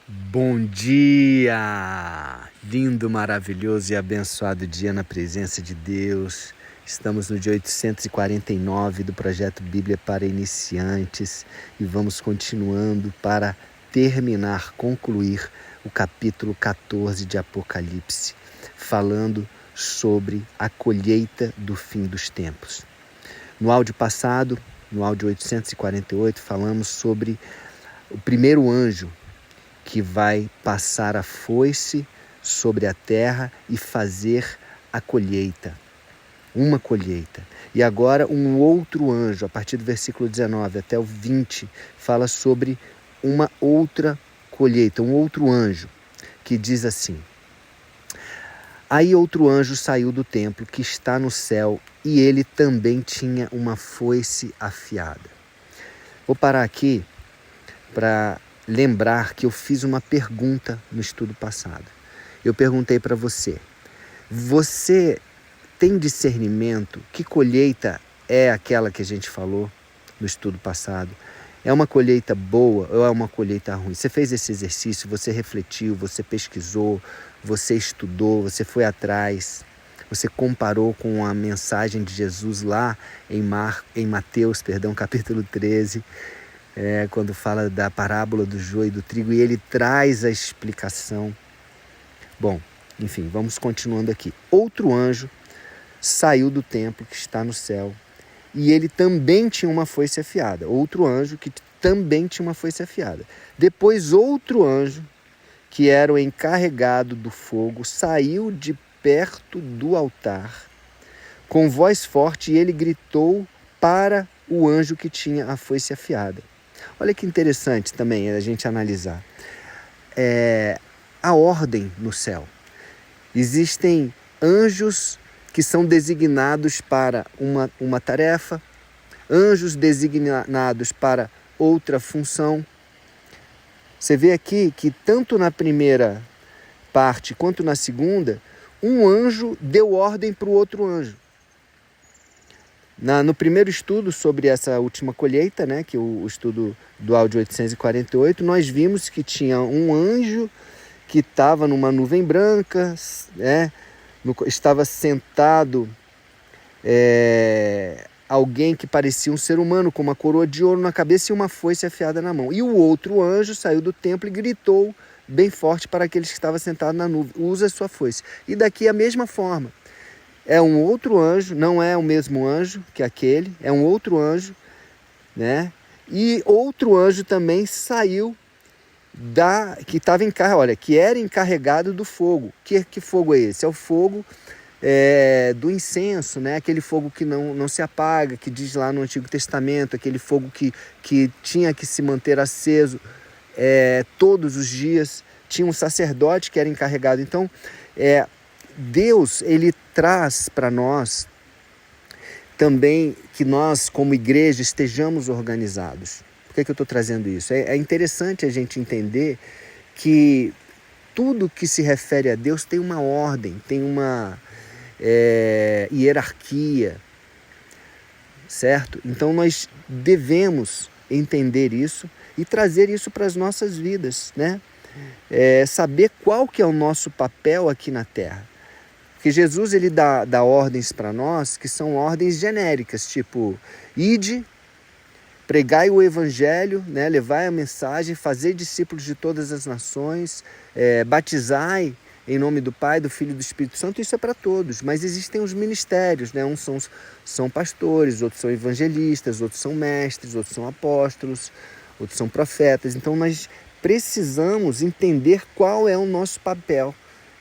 Bom dia! Lindo, maravilhoso e abençoado dia na presença de Deus. Estamos no dia 849 do projeto Bíblia para Iniciantes e vamos continuando para concluir o capítulo 14 de Apocalipse, falando sobre a colheita do fim dos tempos. No áudio passado, no áudio 848, falamos sobre o primeiro anjo que vai passar a foice sobre a terra e fazer a colheita, uma colheita. E agora um outro anjo, a partir do versículo 19 até o 20, fala sobre uma outra colheita, um outro anjo, que diz assim: Aí outro anjo saiu do templo que está no céu, e ele também tinha uma foice afiada. Vou parar aqui para lembrar que eu fiz uma pergunta no estudo passado. Eu perguntei para você: você tem discernimento? Que colheita é aquela que a gente falou no estudo passado? É uma colheita boa ou é uma colheita ruim? Você fez esse exercício, você refletiu, você pesquisou, você estudou, você foi atrás, você comparou com a mensagem de Jesus lá em Mateus, capítulo 13, quando fala da parábola do joio e do trigo, e ele traz a explicação. Bom, enfim, vamos continuando aqui. Outro anjo saiu do templo que está no céu, e ele também tinha uma foice afiada. Outro anjo que também tinha uma foice afiada. Depois outro anjo, que era o encarregado do fogo, saiu de perto do altar com voz forte, e ele gritou para o anjo que tinha a foice afiada. Olha que interessante também a gente analisar a ordem no céu. Existem anjos que são designados para uma tarefa, anjos designados para outra função. Você vê aqui que tanto na primeira parte quanto na segunda, um anjo deu ordem para o outro anjo. No primeiro estudo sobre essa última colheita, que o estudo do áudio 848, nós vimos que tinha um anjo que estava numa nuvem branca, estava sentado alguém que parecia um ser humano, com uma coroa de ouro na cabeça e uma foice afiada na mão. E o outro anjo saiu do templo e gritou bem forte para aqueles que estavam sentados na nuvem: usa a sua foice. E daqui a mesma forma. É um outro anjo, não é o mesmo anjo que aquele, é um outro anjo, E outro anjo também saiu que estava que era encarregado do fogo. Que fogo é esse? É o fogo do incenso, Aquele fogo que não se apaga, que diz lá no Antigo Testamento, aquele fogo que tinha que se manter aceso todos os dias. Tinha um sacerdote que era encarregado. Então, Deus, ele traz para nós também que nós, como igreja, estejamos organizados. Por que eu estou trazendo isso? É interessante a gente entender que tudo que se refere a Deus tem uma ordem, tem uma hierarquia, certo? Então nós devemos entender isso e trazer isso para as nossas vidas, saber qual que é o nosso papel aqui na Terra. Porque Jesus, ele dá ordens para nós que são ordens genéricas, tipo: ide, pregai o evangelho, levai a mensagem, fazei discípulos de todas as nações, batizai em nome do Pai, do Filho e do Espírito Santo. Isso é para todos, mas existem os ministérios, uns são pastores, outros são evangelistas, outros são mestres, outros são apóstolos, outros são profetas. Então nós precisamos entender qual é o nosso papel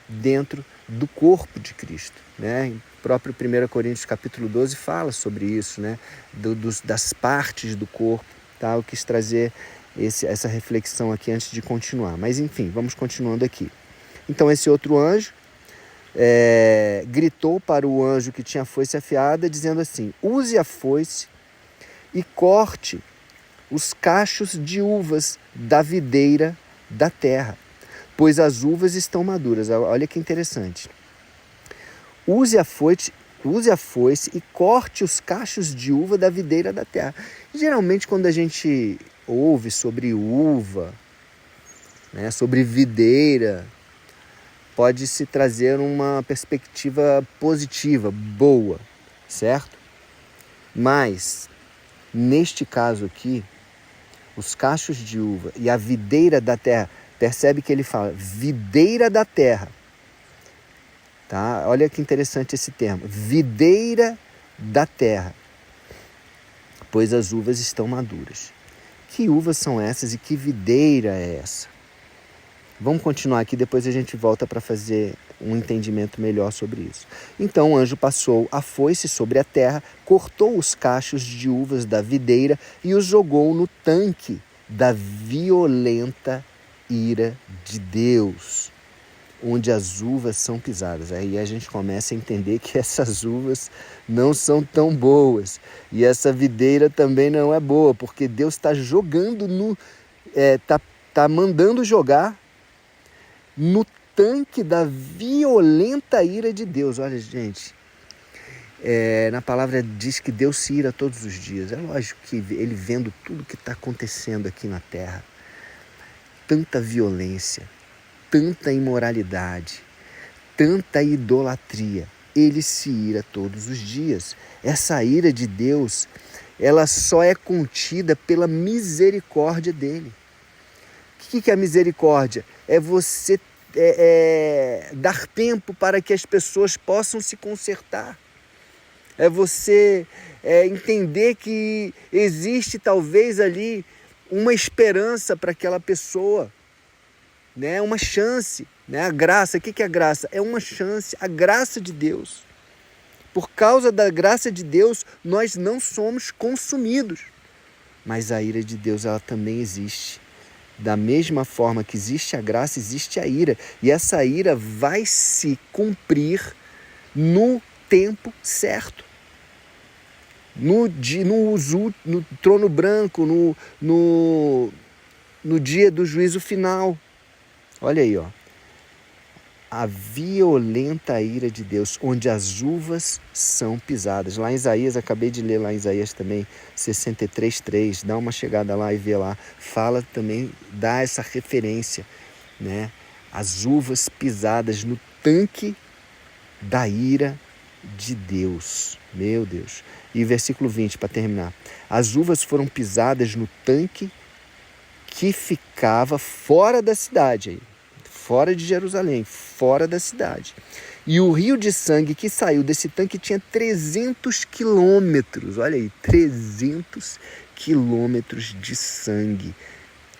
dentro do corpo de Cristo, O próprio 1 Coríntios capítulo 12 fala sobre isso, das partes do corpo, tá? Eu quis trazer essa reflexão aqui antes de continuar, mas enfim, vamos continuando aqui. Então esse outro anjo gritou para o anjo que tinha a foice afiada, dizendo assim: use a foice e corte os cachos de uvas da videira da terra, pois as uvas estão maduras. Olha que interessante. Use a foice e corte os cachos de uva da videira da terra. Geralmente, quando a gente ouve sobre uva, né, sobre videira, pode se trazer uma perspectiva positiva, boa, certo? Mas, neste caso aqui, os cachos de uva e a videira da terra, percebe que ele fala videira da terra, tá? Olha que interessante esse termo, videira da terra, pois as uvas estão maduras. Que uvas são essas e que videira é essa? Vamos continuar aqui, depois a gente volta para fazer um entendimento melhor sobre isso. Então o anjo passou a foice sobre a terra, cortou os cachos de uvas da videira e os jogou no tanque da violenta ira de Deus, onde as uvas são pisadas. Aí a gente começa a entender que essas uvas não são tão boas. E essa videira também não é boa, porque Deus está jogando tá mandando jogar no tanque da violenta ira de Deus. Olha, gente, na palavra diz que Deus se ira todos os dias. É lógico que ele vendo tudo que está acontecendo aqui na terra, tanta violência, tanta imoralidade, tanta idolatria, ele se ira todos os dias. Essa ira de Deus, ela só é contida pela misericórdia dele. O que é a misericórdia? É você dar tempo para que as pessoas possam se consertar. É você entender que existe talvez ali uma esperança para aquela pessoa, né? Uma chance, né? A graça, o que é a graça? É uma chance, a graça de Deus. Por causa da graça de Deus, nós não somos consumidos. Mas a ira de Deus, ela também existe. Da mesma forma que existe a graça, existe a ira. E essa ira vai se cumprir no tempo certo. No trono branco, no dia do juízo final. Olha aí, ó. A violenta ira de Deus, onde as uvas são pisadas. Lá em Isaías, acabei de ler lá em Isaías também, 63:3, dá uma chegada lá e vê lá. Fala também, dá essa referência, né? As uvas pisadas no tanque da ira de Deus. Meu Deus. E versículo 20, para terminar. As uvas foram pisadas no tanque que ficava fora da cidade, aí, fora de Jerusalém, fora da cidade. E o rio de sangue que saiu desse tanque tinha 300 quilômetros, olha aí, 300 quilômetros de sangue,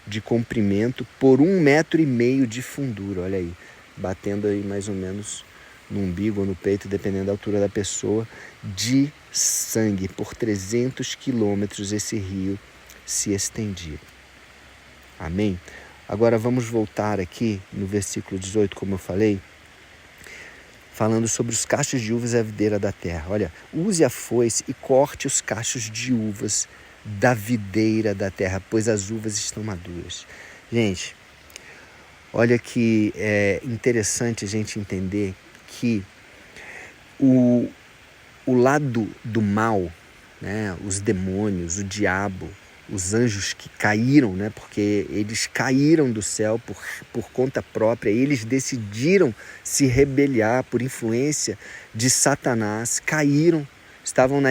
de comprimento, por 1,5 metro de fundura, olha aí, batendo aí mais ou menos no umbigo ou no peito, dependendo da altura da pessoa, de sangue. Por 300 quilômetros esse rio se estendia. Amém? Agora vamos voltar aqui no versículo 18, como eu falei, falando sobre os cachos de uvas e a videira da terra. Olha, use a foice e corte os cachos de uvas da videira da terra, pois as uvas estão maduras. Gente, olha que é interessante a gente entender que o lado do mal, né, os demônios, o diabo, os anjos que caíram, né, porque eles caíram do céu por conta própria, eles decidiram se rebeliar por influência de Satanás, caíram, estavam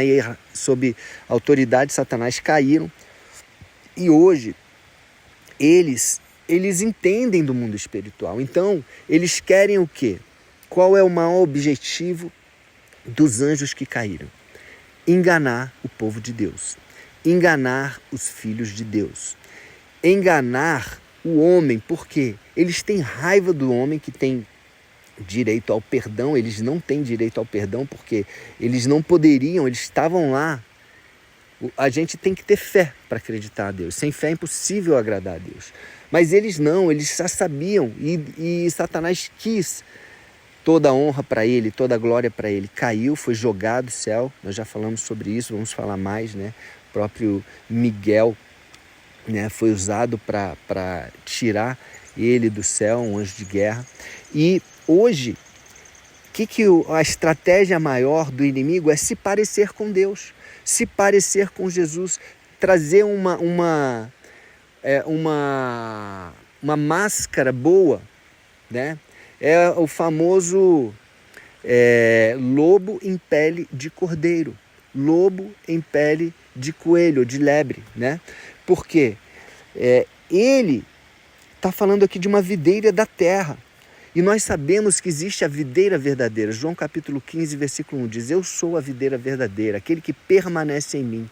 sob autoridade de Satanás, caíram, e hoje eles entendem do mundo espiritual, então eles querem o quê? Qual é o maior objetivo dos anjos que caíram? Enganar o povo de Deus. Enganar os filhos de Deus, enganar o homem, porque eles têm raiva do homem que tem direito ao perdão. Eles não têm direito ao perdão porque eles não poderiam, eles estavam lá. A gente tem que ter fé para acreditar a Deus, sem fé é impossível agradar a Deus, mas eles não, eles já sabiam, e Satanás quis toda a honra para ele, toda a glória para ele, caiu, foi jogado do céu. Nós já falamos sobre isso, vamos falar mais, né? O próprio Miguel, né, foi usado para tirar ele do céu, um anjo de guerra. E hoje, a estratégia maior do inimigo é se parecer com Deus, se parecer com Jesus, trazer uma uma máscara boa, né? É o famoso lobo em pele de cordeiro, lobo em pele de coelho, de lebre, né? Por quê? Ele está falando aqui de uma videira da terra. E nós sabemos que existe a videira verdadeira. João capítulo 15, versículo 1 diz: eu sou a videira verdadeira, aquele que permanece em mim.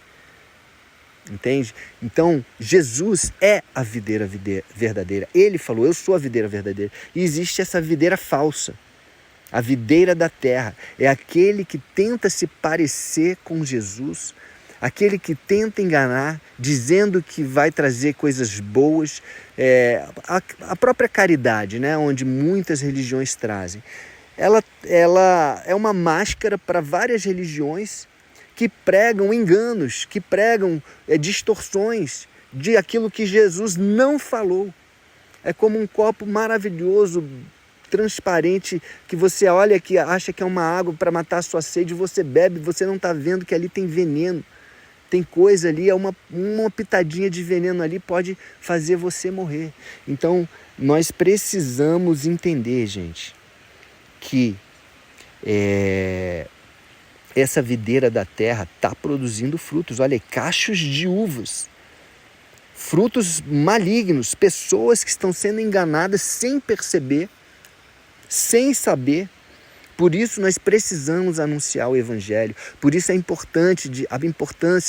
Entende? Então, Jesus é a videira verdadeira. Ele falou: eu sou a videira verdadeira. E existe essa videira falsa. A videira da terra é aquele que tenta se parecer com Jesus, aquele que tenta enganar, dizendo que vai trazer coisas boas, a própria caridade, né, onde muitas religiões trazem. Ela é uma máscara para várias religiões que pregam enganos, que pregam distorções de aquilo que Jesus não falou. É como um copo maravilhoso, transparente, que você olha, que acha que é uma água para matar a sua sede, você bebe, você não está vendo que ali tem veneno. Tem coisa ali, uma pitadinha de veneno ali pode fazer você morrer. Então, nós precisamos entender, gente, que essa videira da terra está produzindo frutos. Olha, cachos de uvas, frutos malignos, pessoas que estão sendo enganadas sem perceber, sem saber. Por isso nós precisamos anunciar o Evangelho, por isso a importância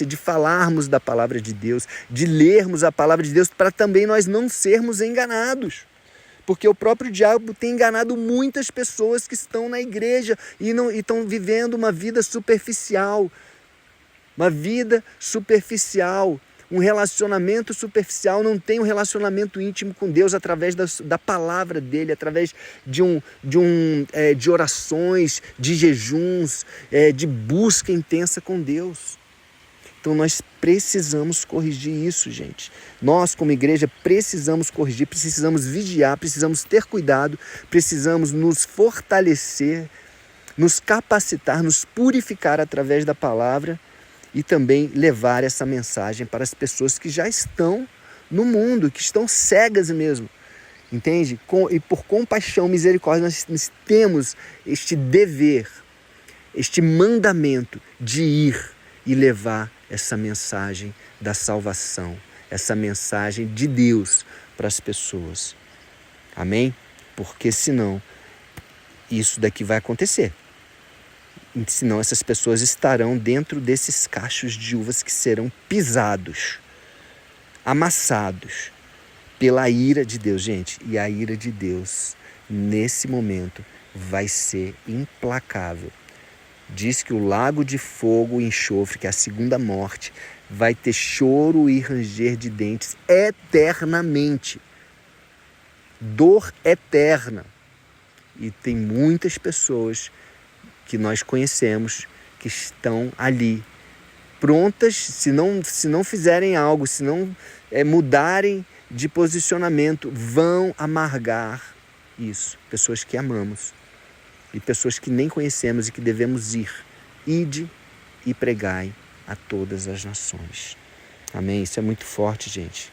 de falarmos da palavra de Deus, de lermos a palavra de Deus, para também nós não sermos enganados. Porque o próprio diabo tem enganado muitas pessoas que estão na igreja e estão vivendo uma vida superficial. Um relacionamento superficial, não tem um relacionamento íntimo com Deus através da palavra dele, através de orações, de jejuns, de busca intensa com Deus. Então nós precisamos corrigir isso, gente. Nós, como igreja, precisamos corrigir, precisamos vigiar, precisamos ter cuidado, precisamos nos fortalecer, nos capacitar, nos purificar através da palavra, e também levar essa mensagem para as pessoas que já estão no mundo, que estão cegas mesmo, entende? E por compaixão, misericórdia, nós temos este dever, este mandamento de ir e levar essa mensagem da salvação, essa mensagem de Deus para as pessoas. Amém? Porque senão isso daqui vai acontecer. Senão essas pessoas estarão dentro desses cachos de uvas que serão pisados, amassados pela ira de Deus, gente. E a ira de Deus, nesse momento, vai ser implacável. Diz que o lago de fogo e enxofre, que é a segunda morte, vai ter choro e ranger de dentes eternamente. Dor eterna. E tem muitas pessoas que nós conhecemos, que estão ali, prontas, se não fizerem algo, se não mudarem de posicionamento, vão amargar isso. Pessoas que amamos e pessoas que nem conhecemos e que devemos ir. Ide e pregai a todas as nações. Amém? Isso é muito forte, gente.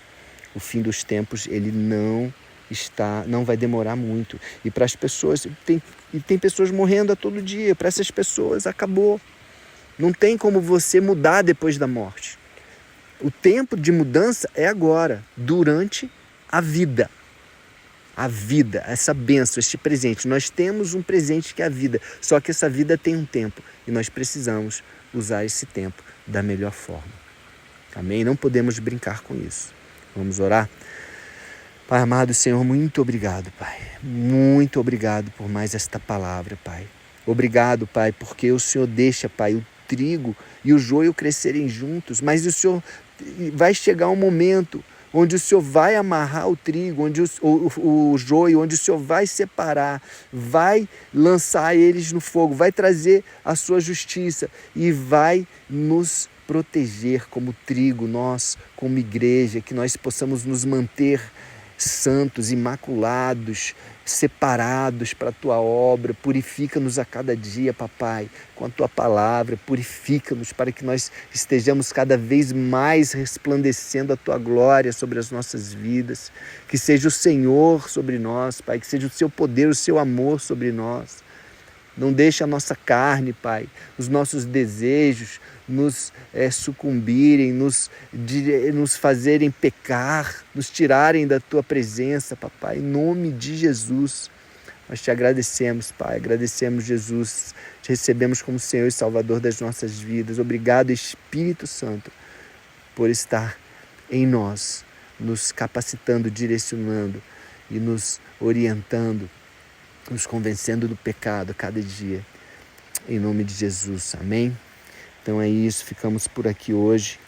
O fim dos tempos, ele não vai demorar muito. E para as pessoas, tem pessoas morrendo a todo dia. Para essas pessoas acabou. Não tem como você mudar depois da morte. O tempo de mudança é agora, durante a vida. A vida, essa bênção, este presente. Nós temos um presente que é a vida, só que essa vida tem um tempo e nós precisamos usar esse tempo da melhor forma. Amém? Não podemos brincar com isso. Vamos orar? Pai amado, Senhor, muito obrigado, Pai. Muito obrigado por mais esta palavra, Pai. Obrigado, Pai, porque o Senhor deixa, Pai, o trigo e o joio crescerem juntos, mas o Senhor vai chegar um momento onde o Senhor vai amarrar o trigo, onde o joio, onde o Senhor vai separar, vai lançar eles no fogo, vai trazer a sua justiça e vai nos proteger como trigo, nós como igreja, que nós possamos nos manter santos, imaculados, separados para a Tua obra. Purifica-nos a cada dia, papai, com a Tua palavra. Purifica-nos para que nós estejamos cada vez mais resplandecendo a Tua glória sobre as nossas vidas. Que seja o Senhor sobre nós, Pai, que seja o Seu poder, o Seu amor sobre nós. Não deixe a nossa carne, Pai, os nossos desejos nos sucumbirem, nos fazerem pecar, nos tirarem da Tua presença, Papai, em nome de Jesus. Nós Te agradecemos, Pai, agradecemos, Jesus, Te recebemos como Senhor e Salvador das nossas vidas. Obrigado, Espírito Santo, por estar em nós, nos capacitando, direcionando e nos orientando, nos convencendo do pecado a cada dia, em nome de Jesus, amém? Então é isso, ficamos por aqui hoje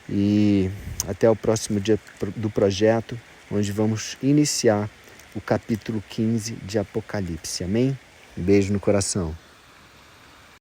e até o próximo dia do projeto, onde vamos iniciar o capítulo 15 de Apocalipse, amém? Um beijo no coração.